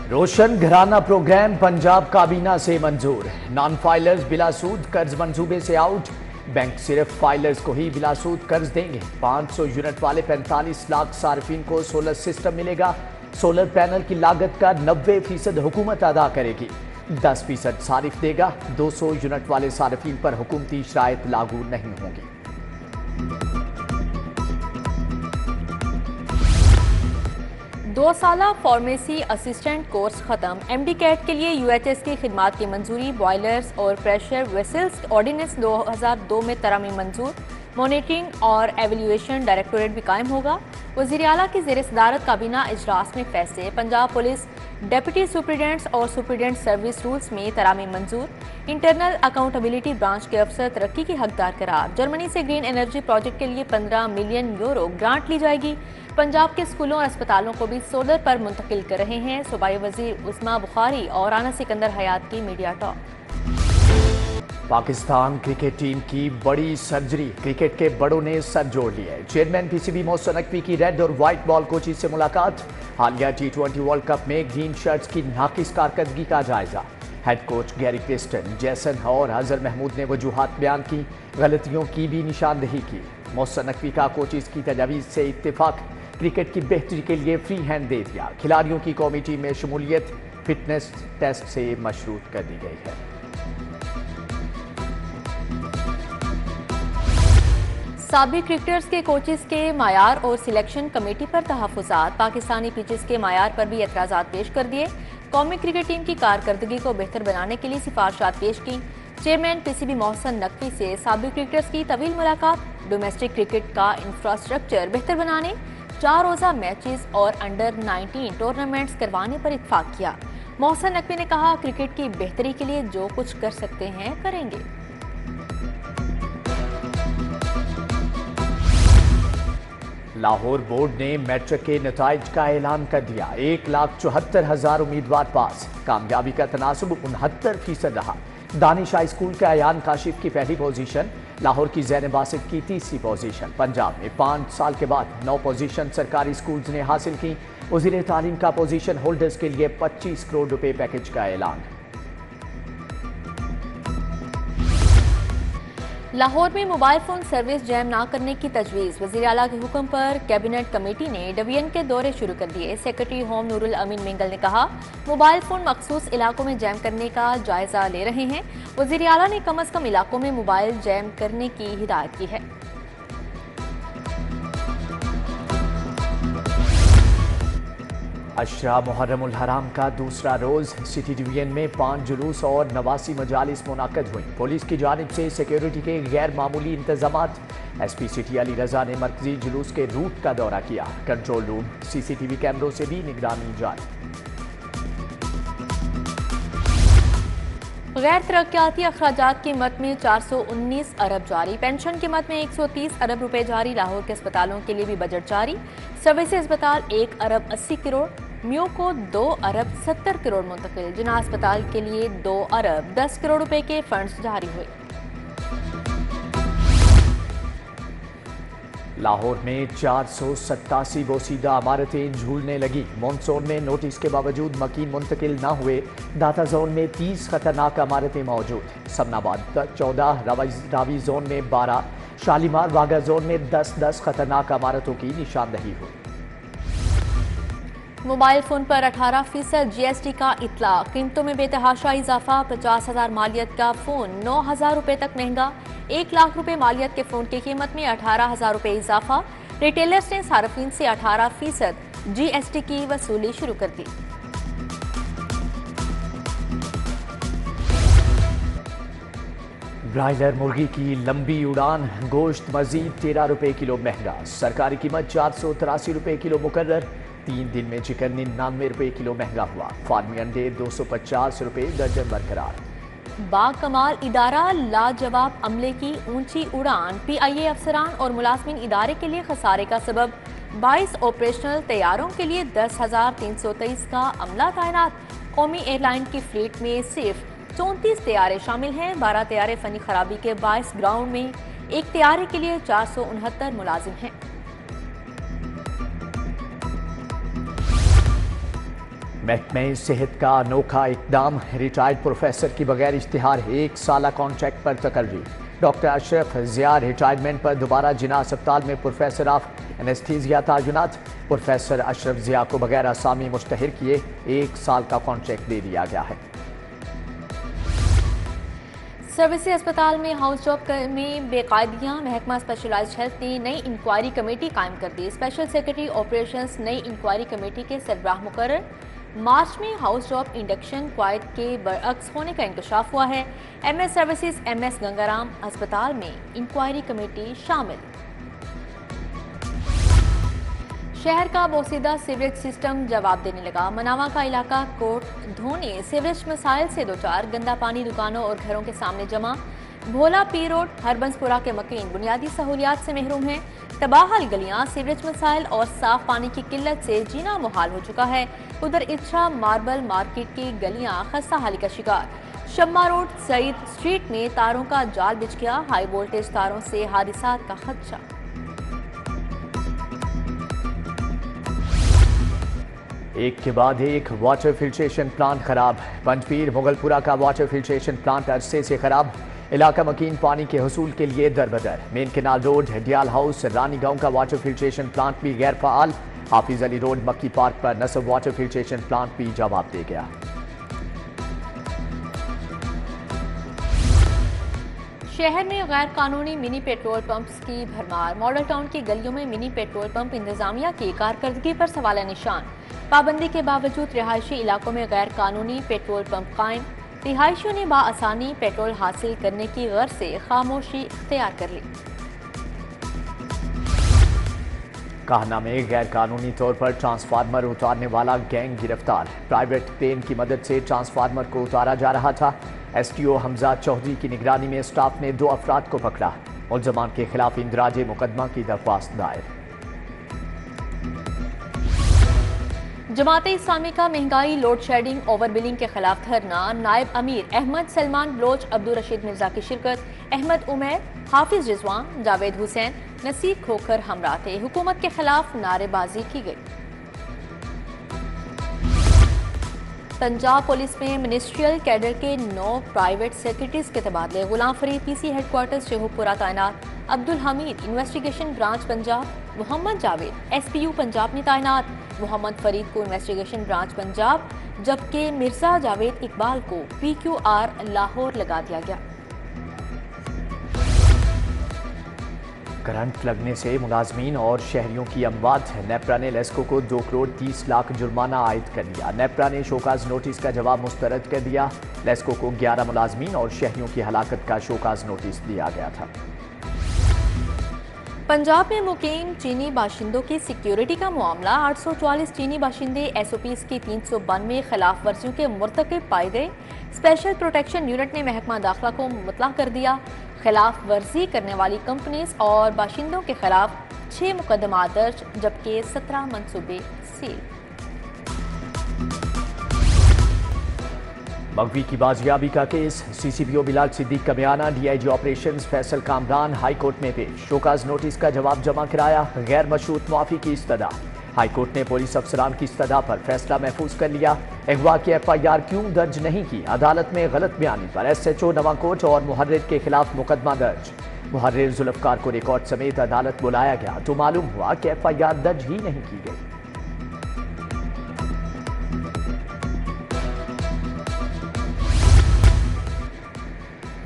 रोशन घराना प्रोग्राम पंजाब काबीना से मंजूर। नॉन फाइलर्स बिलासूद कर्ज मंसूबे से आउट। बैंक सिर्फ फाइलर्स को ही बिलासूद कर्ज देंगे। 500 यूनिट वाले 45 लाख सार्फिन को सोलर सिस्टम मिलेगा। सोलर पैनल की लागत का 90% हुकूमत अदा करेगी। 10% सारिफ देगा। 200 यूनिट वाले सार्फिन पर हुकूमती शराइत लागू नहीं होंगी। दो साला फार्मेसी असिस्टेंट कोर्स खत्म। एमडी कैट के लिए यूएचएस की खिदमात की मंजूरी। बॉयलर्स और प्रेशर वेसल्स ऑर्डिनेंस 2002 में तरमीम मंजूर। मॉनिटरिंग और एवेल्यूएशन डायरेक्टोरेट भी कायम होगा। वज़ीर आला की ज़ेर सदारत काबीना इजलास में फैसले। पंजाब पुलिस डिप्टी सुप्रीडेंट्स और सुप्रीडेंट सर्विस रूल्स में तरामीम मंजूर। इंटरनल अकाउंटेबिलिटी ब्रांच के अफसर तरक्की की हकदार करार। जर्मनी से ग्रीन एनर्जी प्रोजेक्ट के लिए 15 मिलियन यूरो ग्रांट ली जाएगी। पंजाब के स्कूलों और अस्पतालों को भी सोलर पर मुंतकिल कर रहे हैं। सूबाई वजीर उस्मा बुखारी और राना सिकंदर हयात की media talk. Pakistan cricket team की बड़ी सर्जरी। क्रिकेट के बड़ों ने सर जोड़ लिए। चेयरमैन पीसीबी मोहसिन नकवी की रेड और व्हाइट बॉल कोचेज से मुलाकात। हालिया T20 वर्ल्ड कप में ग्रीन शर्ट्स की नाकिस कारकर्दगी का जायजा। हेड कोच गैरी क्रिस्टन, जैसन और अजहर महमूद ने वजूहात बयान की। गलतियों की भी निशानदेही की। मोहसिन नकवी का कोचेज की तजावीज़ से इत्तेफाक। क्रिकेट की बेहतरी के लिए फ्री हैंड दे दिया। खिलाड़ियों की कौमी टीम में शमूलियत फिटनेस टेस्ट से मशरूत कर दी गई है। साबिक क्रिकेटर्स के कोचेस के मायार और सिलेक्शन कमेटी पर तहफ़्फ़ुज़ात। पाकिस्तानी पिचेस के मायार पर भी एतराज़ात पेश कर दिए। कौमी क्रिकेट टीम की कारकर्दगी को बेहतर बनाने के लिए सिफारिशात पेश की। चेयरमैन पीसीबी मोहसिन नकवी से साबिक क्रिकेटर्स की तवील मुलाकात। डोमेस्टिक क्रिकेट का इंफ्रास्ट्रक्चर बेहतर बनाने, 4 रोज़ा मैचेस और अंडर 19 टूर्नामेंट्स करवाने पर इत्फाक किया। मोहसिन नकवी ने कहा, क्रिकेट की बेहतरी के लिए जो कुछ कर सकते हैं करेंगे। लाहौर बोर्ड ने मैट्रिक के नताइज का ऐलान कर दिया। 1,74,000 उम्मीदवार पास। कामयाबी का तनासुब 69% रहा। दानिश हाई स्कूल के अयान काशिफ की पहली पोजीशन। लाहौर की ज़ैनब बासित की तीसरी पोजीशन। पंजाब में 5 साल के बाद 9 पोजीशन सरकारी स्कूल्स ने हासिल की। वज़ीर तालीम का पोजीशन होल्डर्स के लिए 25 करोड़ रुपए पैकेज का ऐलान। लाहौर में मोबाइल फोन सर्विस जैम ना करने की तजवीज़। वज़ीर आला के हुक्म पर कैबिनेट कमेटी ने डिवीजन के दौरे शुरू कर दिए। सेक्रेटरी होम नूरुल अमीन मिंगल ने कहा, मोबाइल फोन मखसूस इलाकों में जैम करने का जायजा ले रहे हैं। वज़ीर आला ने कम अज़ कम इलाकों में मोबाइल जैम करने की हिदायत की है। अशरा मुहर्रमुल हराम का दूसरा रोज। सिटी डिवीजन में 5 जुलूस और 89 मजालिस मुनाकद हुई। पुलिस की जानिब से सिक्योरिटी के गैर मामूली इंतजामात। SP सिटी अली रजा ने मरकजी जुलूस के रूट का दौरा किया। कंट्रोल रूम, CCTV कैमरों से भी निगरानी जारी। गैर तरक्याती अखराजात की मद में 419 अरब जारी। पेंशन की मद में 130 अरब रुपए जारी। लाहौर के अस्पतालों के लिए भी बजट जारी। सर्विस अस्पताल 1 अरब 80 करोड़, म्यू को 2 अरब 70 करोड़ मुंतकिल। जिना अस्पताल के लिए 2 अरब 10 करोड़ रुपए के फंड्स जारी हुए। लाहौर में 487 बोसीदा इमारतें झूलने लगी। मॉनसून में नोटिस के बावजूद मकीन मुंतकिल न हुए। दाता जोन में 30 खतरनाक इमारतें मौजूद। समनाबाद 14, रावी जोन में 12, शालीमार वागा जोन में 10 खतरनाक इमारतों की निशानदही हुई। मोबाइल फोन पर 18% GST का इतला। कीमतों में बेतहाशा इजाफा। 50,000 मालियत का फोन 9,000 रुपए तक महंगा। 1 लाख रुपए मालियत के फोन की कीमत में 18,000 रुपए इजाफा। रिटेलर्स ने सार्फिन से 18% GST की वसूली शुरू कर दी। ब्रायलर मुर्गी की लंबी उड़ान। गोश्त मजीद 13 रुपए किलो महंगा। सरकारी कीमत 483 रुपए किलो मुकर्रर। 3 दिन में चिकन 99 रुपए किलो महंगा हुआ। फार्मी अंडे 250 रुपए दर्जन बरकरार। बाकमाल इदारा लाजवाब अमले की ऊंची उड़ान। PIA अफसरान और मुलाजमीन इदारे के लिए खसारे का सबब। 22 ऑपरेशनल तैयारों के लिए 10,323 का अमला तैनात। कौमी एयरलाइन की फ्लीट में सिर्फ 34 तैयारे शामिल हैं। 12 तैयारे फनी खराबी के बायस ग्राउंड में। एक तैयारे के लिए 469 मुलाजिम हैं। महकमे सेहत का अनोखा इकदाम, रिटायर्ड प्रोफेसर की बगैर इश्तिहार 1 साला कॉन्ट्रैक्ट पर तकर्री। डॉक्टर अशरफ जिया रिटायरमेंट पर दोबारा जिना अस्पताल में प्रोफेसर ऑफ एनेस्थीसिया तैनात। प्रोफेसर अशरफ जिया को बगैर असामी मुश्तहर किए 1 साल का कॉन्ट्रैक्ट दे दिया गया है। सर्विसेज अस्पताल में हाउस जॉब में बेकायदियां, महकमा स्पेशलाइज्ड हेल्थ ने नई इंक्वायरी कमेटी कायम कर दी। स्पेशल सेक्रेटरी ऑपरेशंस नई इंक्वायरी कमेटी के सरबराह मुकर्रर। मार्च में हाउस जॉब इंडक्शन क्वायद के बरअक्स होने का इंकशाफ हुआ है। MS सर्विसेज MS गंगाराम अस्पताल में इंक्वायरी कमेटी शामिल। शहर का बोसीदा सीवरेज सिस्टम जवाब देने लगा। मनावा का इलाका कोट धोने सीवरेज मसाइल से दो चार, गंदा पानी दुकानों और घरों के सामने जमा। भोला पी रोड हरबंसपुरा के मकीन बुनियादी सहूलियात से महरूम हैं। तबाहल गलियां, सीवरेज मसाइल और साफ पानी की किल्लत से जीना मुहाल हो चुका है। उधर इच्छा मार्बल मार्केट की गलियां खस्ता हाली का शिकार। शम्मा रोड सईद स्ट्रीट में तारों का जाल बिछ गया। हाई वोल्टेज तारों से हादिसात का खदशा। एक के बाद एक वाटर फिल्ट्रेशन प्लांट खराब। पंजपीर मुगलपुरा का वाटर फिल्ट्रेशन प्लांट अरसे से खराब। इलाका मकीन पानी के हसूल के लिए दरबदर। मेन केनाल रोड डियाल हाउस रानी गांव का वाटर फिल्ट्रेशन प्लांट भी गैर फाल। हाफिज अली रोड मक्की पार्क पर नसब वाटर फिल्ट्रेशन प्लांट भी जवाब दे गया। शहर में गैर कानूनी मिनी पेट्रोल पंप्स की भरमार। मॉडल टाउन की गलियों में मिनी पेट्रोल पंप इंतजामिया की कारकर्दगी पर सवाल निशान। पाबंदी के बावजूद रिहायशी इलाकों में गैर कानूनी पेट्रोल पंप कायम। रिहायशियों ने बाआसानी पेट्रोल हासिल करने की गर्ज से खामोशी इख्तियार कर ली। काहना में गैर कानूनी तौर पर ट्रांसफार्मर उतारने वाला गैंग गिरफ्तार। प्राइवेट प्लेन की मदद से ट्रांसफार्मर को उतारा जा रहा था। STO हमजा चौधरी की निगरानी में स्टाफ ने 2 अफराद को पकड़ा। मुल्ज़मान के खिलाफ इंदराज मुकदमा की दरख्वास्त दायर। जमाते इस्लामी का महंगाई, लोड शेडिंग, ओवर बिलिंग के खिलाफ धरना। नायब अमीर अहमद सलमान बलोच, अब्दुल रशीद मिर्जा की शिरकत। अहमद उमैर, हाफिज रिजवान, जावेद हुसैन, नसीर खोखर हमरा थे। हुकूमत के खिलाफ नारेबाजी की गई। पंजाब पुलिस में मिनिस्ट्रियल कैडर के 9 प्राइवेट सेक्रेटरीज के तबादले। गुलाम फरीद PC हेडक्वार्टर शेखुपुरा तैनात। Abdul Hamid investigation branch Punjab. Mohammad Javed SPU Punjab में तैनात। मोहम्मद फरीद को इन्वेस्टिगेशन ब्रांच पंजाब, जबकि मिर्जा जावेद इकबाल को PQR लाहौर लगा दिया गया। करंट लगने से मुलाजमीन और शहरियों की अमवात। नेप्रा ने लेस्को को 2 करोड़ 30 लाख जुर्माना आयद कर दिया। नेप्रा ने शोकाज नोटिस का जवाब मुस्तरद कर दिया। लेस्को को 11 मुलाजमीन और शहरियों की हलाकत का शोकाज नोटिस दिया गया था। पंजाब में मुकीम चीनी बाशिंदों की सिक्योरिटी का मामला। 844 चीनी बाशिंदे SOPs की 392 खिलाफ वर्जियों के मुर्तकिब पाए गए। स्पेशल प्रोटेक्शन यूनिट ने महकमा दाखिला को मुतला कर दिया। खिलाफ वर्जी करने वाली कंपनीज और बाशिंदों के खिलाफ 6 मुकदमा दर्ज, जबकि 17 मनसूबे सील। मगवी की बाजियाबी का केस। CCPO बिलाल सिद्दीक का बयाना। DIG operations Faisal Kamran high court में पेश। शोकाज नोटिस का जवाब जमा कराया। गैर मशरूत मुआफी की इस्तदा। हाई कोर्ट ने पुलिस अफसरान की इस्तदा पर फैसला महफूज कर लिया। अगवा की FIR क्यों दर्ज नहीं की? अदालत में गलत बयानी पर SHO नवाकोट और मुहर्रिर के खिलाफ मुकदमा दर्ज। मुहर्रिर जुल्फकार को रिकॉर्ड समेत अदालत बुलाया गया तो मालूम हुआ कि FIR दर्ज ही नहीं की गई।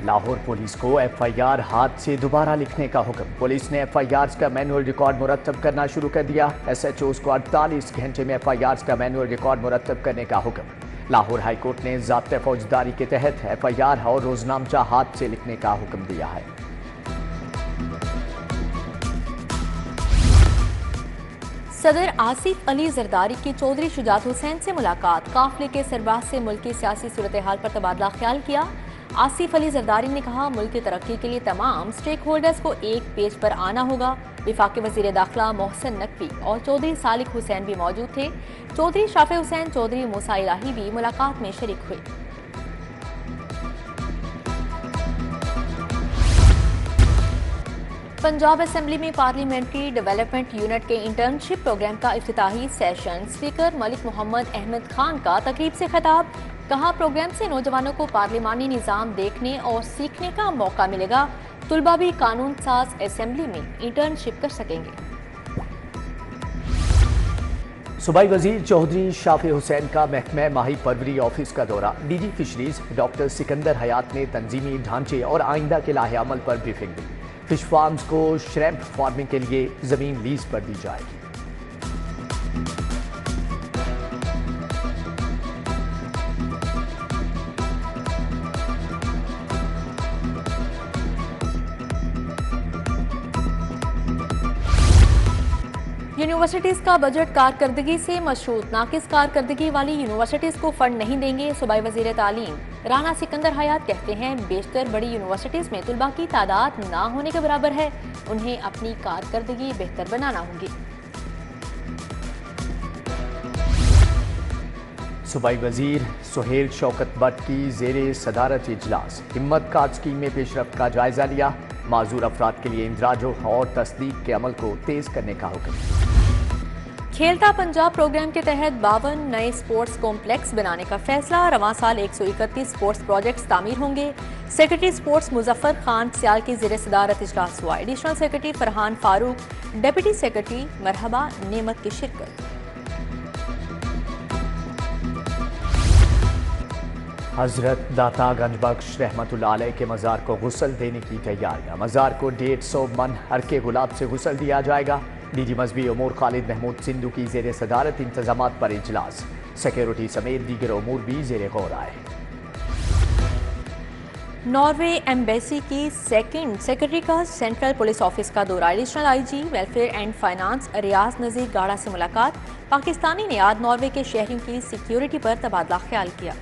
लाहौर पुलिस को FIR हाथ से दोबारा लिखने का हुक्म। पुलिस ने FIRs का मैनुअल रिकॉर्ड मुरतब करना शुरू कर दिया। SHOs को 48 घंटे में FIRs का मैनुअल रिकॉर्ड मुरतब करने का हुक्म। लाहौर हाई कोर्ट ने ज़ाब्ते फौजदारी के तहत FIR और रोजनामचा हाथ से लिखने का हुक्म दिया है। सदर आसिफ अली जरदारी की चौधरी शुजात हुसैन से मुलाकात। काफिले के सरबराह से मुल्क की सियासी सूरत हाल पर तबादला ख्याल किया। आसिफ अली जरदारी ने कहा, मुल्क की तरक्की के लिए तमाम स्टेक होल्डर्स को एक पेज पर आना होगा। विफाकी वज़ीर दाखिला मोहसिन नकवी और चौधरी सालिक हुसैन भी मौजूद थे। चौधरी शाफे हुसैन, चौधरी मूसा इलाही भी मुलाकात में शरीक हुए। पंजाब असेंबली में पार्लियामेंट्री डेवलपमेंट यूनिट के इंटर्नशिप प्रोग्राम का इफ्तिताही सेशन। स्पीकर मलिक मोहम्मद अहमद खान का तकरीब से खिताब। कहा, प्रोग्राम से नौजवानों को पार्लिमानी निज़ाम देखने और सीखने का मौका मिलेगा। तुलबा भी कानून साज असेंबली में इंटर्नशिप कर सकेंगे। सूबाई वजीर चौधरी शाफी हुसैन का महकमा माही परवरी ऑफिस का दौरा। डीजी फिशरीज डॉक्टर सिकंदर हयात ने तंजीमी ढांचे और आइंदा के लाहे अमल पर ब्रीफिंग दी। फिश फार्म्स को श्रैम्प फार्मिंग के लिए जमीन लीज पर दी जाएगी। यूनिवर्सिटीज का बजट कारकर्दगी से मशरूत। नाकिस कारकर्दगी वाली यूनिवर्सिटीज को फंड नहीं देंगे। सूबाई वजीर तालीम राना सिकंदर हयात कहते हैं, बेशतर बड़ी यूनिवर्सिटीज में तुलबा की तादाद ना होने के बराबर है। उन्हें अपनी कारकर्दगी बेहतर बनाना होगी। सूबाई वजीर सुहेल शौकत भट्ट की जेरे सदारत इजलास। हिम्मत कार्ड स्कीम में पेशरफ्त का जायजा लिया। माजूर अफराद के लिए इंदराज और तस्दीक के अमल को तेज करने का हुक्म। खेलता पंजाब प्रोग्राम के तहत 52 नए स्पोर्ट्स कॉम्प्लेक्स बनाने का फैसला। रवां साल 131 स्पोर्ट्स प्रोजेक्ट्स तामीर होंगे। सेक्रेटरी स्पोर्ट्स मुजफ्फर खान सियाल की ज़ेरे सदारत इजलास हुआ। Additional secretary Farhan Farooq, deputy secretary Marhaba Nemat की शिरकत। हजरत दाता गंजबख्श रहमतुल्लाह अलैह के मज़ार को गुस्ल देने की तैयारियां। मज़ार को 150 मन हरके गुलाब से गुस्ल दिया जाएगा। डीजी मजहबी उमूर खालिद महमूद सिंधु की जेरे सदारत इंतजामात पर इजलास। सिक्योरिटी समेत दीगर उमूर भी जेरे गौर आए। नॉर्वे एम्बेसी की सेकंड सेक्रेटरी का सेंट्रल पुलिस ऑफिस का दौरा। Additional IG welfare and finance Riaz Nazir Gara से मुलाकात। पाकिस्तानी ने आज नॉर्वे के शहरियों की सिक्योरिटी पर तबादला ख्याल किया।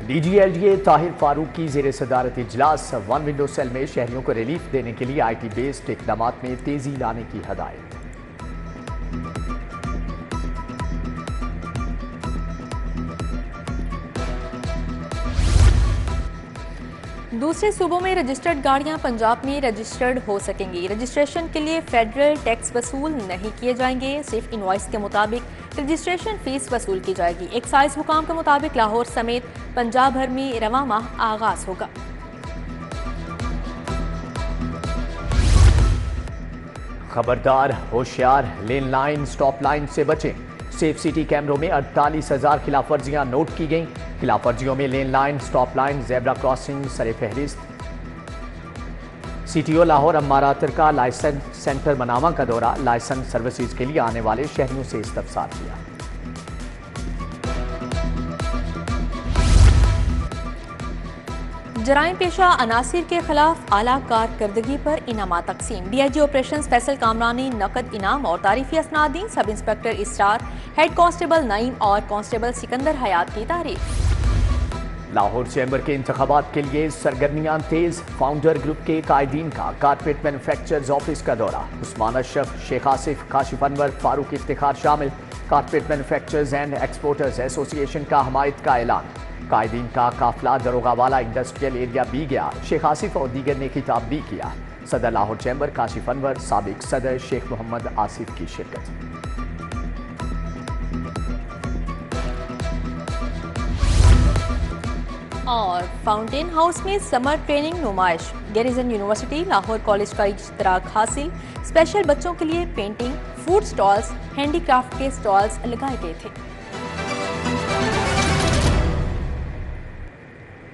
DGLDA ताहिर फारूक की जेरे सदारत इजलास। वन विंडो सेल में शहरियों को रिलीफ देने के लिए IT बेस्ड इकदामात में तेजी लाने की हदायत। दूसरे सूबों में रजिस्टर्ड गाड़ियां पंजाब में रजिस्टर्ड हो सकेंगी। रजिस्ट्रेशन के लिए फेडरल टैक्स वसूल नहीं किए जाएंगे। सिर्फ इनवॉइस के मुताबिक रजिस्ट्रेशन फीस वसूल की जाएगी। एक्साइज हुकाम के मुताबिक लाहौर समेत पंजाब भर में रवां माह आगाज होगा। खबरदार, होशियार, लेन लाइन स्टॉप लाइन से बचें। सेफ सिटी कैमरों में 48,000 खिलाफ वर्जियां नोट की गईं। खिलाफ वर्जियों में lane line, stop line, zebra crossing सरे फहरिस्त। CTO लाहौर अम्मारा अतर का लाइसेंस सेंटर मनामा का दौरा। लाइसेंस सर्विसेज के लिए आने वाले शहरियों से इस्तफसार किया। जराइम पेशा अनासिर के खिलाफ आला कारकर्दगी पर इनामात तकसीम। DIG ऑपरेशन फैसल कामरान ने नकद इनाम और तारीफी असनाद दी। सब इंस्पेक्टर इसरार, हेड कांस्टेबल नईम और कांस्टेबल सिकंदर हयात की तारीफ। लाहौर चैम्बर के इंतखाबात के लिए सरगर्मियां तेज। फाउंडर ग्रुप के कायदीन का कारपेट मैन्युफैक्चरर्स ऑफिस का दौरा। उस्मान अशरफ, शेख आसिफ, काशिफ अनवर, फारूक इफ्तिखार शामिल। Carpet manufacturers and exporters association का हमायत का ऐलान। कायदीन का काफिला दरोगा वाला इंडस्ट्रियल एरिया भी गया। शेख आसिफ और दीगर ने खिताब भी किया। सदर लाहौर चैम्बर काशिफ अनवर, साबिक सदर शेख मोहम्मद आसिफ की शिरकत। और फाउंटेन हाउस में समर ट्रेनिंग नुमाइश। गैरिजन यूनिवर्सिटी लाहौर कॉलेज का इश्तराक हासिल। स्पेशल बच्चों के लिए पेंटिंग, फूड स्टॉल्स, हैंडीक्राफ्ट के स्टॉल्स लगाए गए थे।